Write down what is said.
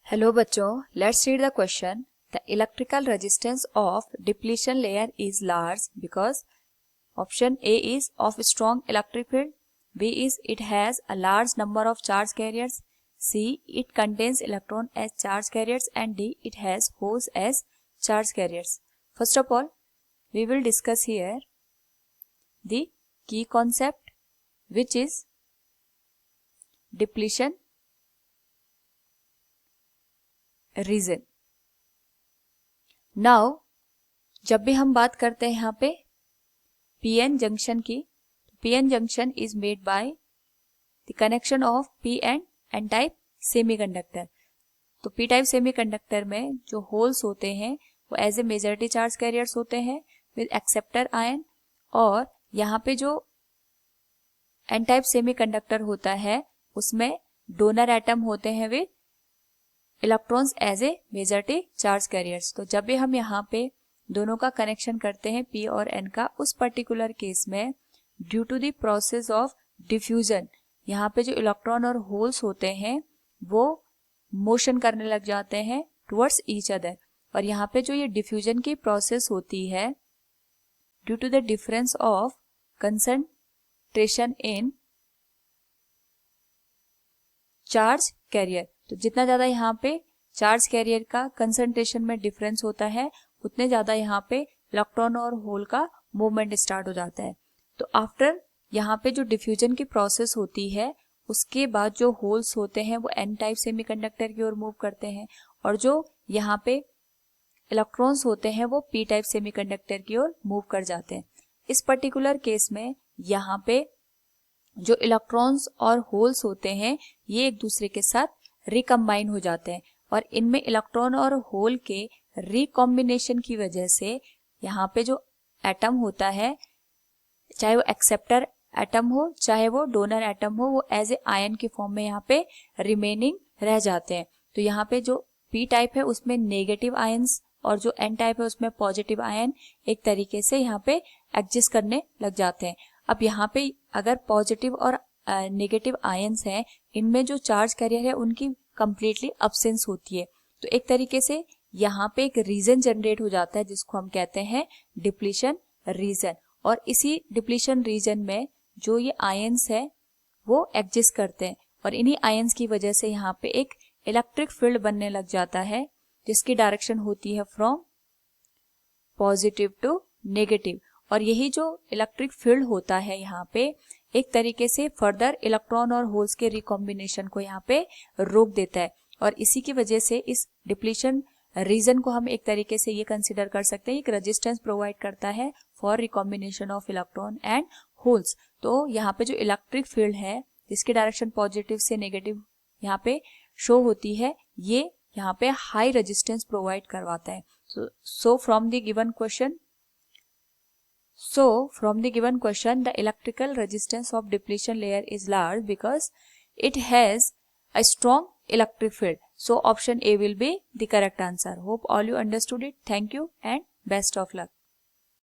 Hello बच्चों, let's read the question. The electrical resistance of depletion layer is large because option A is of strong electric field, B is it has a large number of charge carriers, C it contains electron as charge carriers and D it has holes as charge carriers. First of all, we will discuss here the key concept, which is depletion region. Now जब भी हम बात करते हैं यहाँ पे PN junction की, PN junction is made by the connection of P and N type semiconductor. तो पी टाइप सेमीकंडक्टर में जो होल्स होते हैं वो as a majority charge carriers होते हैं विद एक्सेप्टर आयन, और यहाँ पे जो एन टाइप सेमीकंडक्टर होता है उसमें डोनर एटम होते हैं with electrons as a majority charge carriers. तो जब भी हम यहाँ पे दोनों का कनेक्शन करते हैं पी और एन का, उस पर्टिकुलर केस में due to the process of diffusion यहाँ पे जो इलेक्ट्रॉन और होल्स होते हैं वो मोशन करने लग जाते हैं टुवर्ड्स ईच अदर. और यहाँ पे जो ये डिफ्यूजन की प्रोसेस होती है due to the difference of concentration in charge carrier, तो जितना ज्यादा यहाँ पे चार्ज कैरियर का कंसंट्रेशन में डिफरेंस होता है उतने ज्यादा यहाँ पे इलेक्ट्रॉन और होल का मूवमेंट स्टार्ट हो जाता है. तो आफ्टर यहाँ पे जो डिफ्यूजन की प्रोसेस होती है उसके बाद जो होल्स होते हैं वो एन टाइप सेमीकंडक्टर की ओर मूव करते हैं, और जो यहाँ पे इलेक्ट्रॉन्स होते हैं वो पी टाइप सेमीकंडक्टर की ओर मूव कर जाते हैं. इस पर्टिकुलर केस में यहाँ पे जो इलेक्ट्रॉन्स और होल्स होते हैं ये एक दूसरे के साथ रिकम्बाइन हो जाते हैं, और इनमें इलेक्ट्रॉन और होल के रिकॉम्बिनेशन की वजह से यहाँ पे जो एटम होता है, चाहे वो एक्सेप्टर एटम हो चाहे वो डोनर एटम हो, वो एज ए आयन की फॉर्म में यहाँ पे रिमेनिंग रह जाते हैं. तो यहाँ पे जो पी टाइप है उसमें नेगेटिव आयंस और जो एन टाइप है उसमें पॉजिटिव आयन एक तरीके से यहाँ पे एग्जिस्ट करने लग जाते हैं. अब यहाँ पे अगर पॉजिटिव और नेगेटिव आयंस हैं, इनमें जो चार्ज कैरियर है उनकी कंप्लीटली अब्सेंस होती है. तो एक तरीके से यहाँ पे एक रीजन जनरेट हो जाता है जिसको हम कहते हैं डिप्लीशन रीजन. और इसी डिप्लीशन रीजन में जो ये आयंस है वो एग्जिस्ट करते हैं, और इन्हीं आयंस की वजह से यहाँ पे एक इलेक्ट्रिक फील्ड बनने लग जाता है जिसकी डायरेक्शन होती है फ्रॉम पॉजिटिव टू नेगेटिव. और यही जो इलेक्ट्रिक फील्ड होता है यहाँ पे एक तरीके से फर्दर इलेक्ट्रॉन और होल्स के रिकॉम्बिनेशन को यहाँ पे रोक देता है, और इसी की वजह से इस डिप्लीशन रीजन को हम एक तरीके से ये कंसिडर कर सकते हैं एक रेजिस्टेंस प्रोवाइड करता है for recombination of electron and holes. तो यहाँ पे जो इलेक्ट्रिक फील्ड है जिसकी डायरेक्शन पॉजिटिव से नेगेटिव यहाँ पे शो होती है, ये यहाँ पे हाई रेजिस्टेंस प्रोवाइड करवाता है. So from the given question, the electrical resistance of depletion layer is large because it has a strong electric field. So option A will be the correct answer. Hope all you understood it. Thank you and best of luck.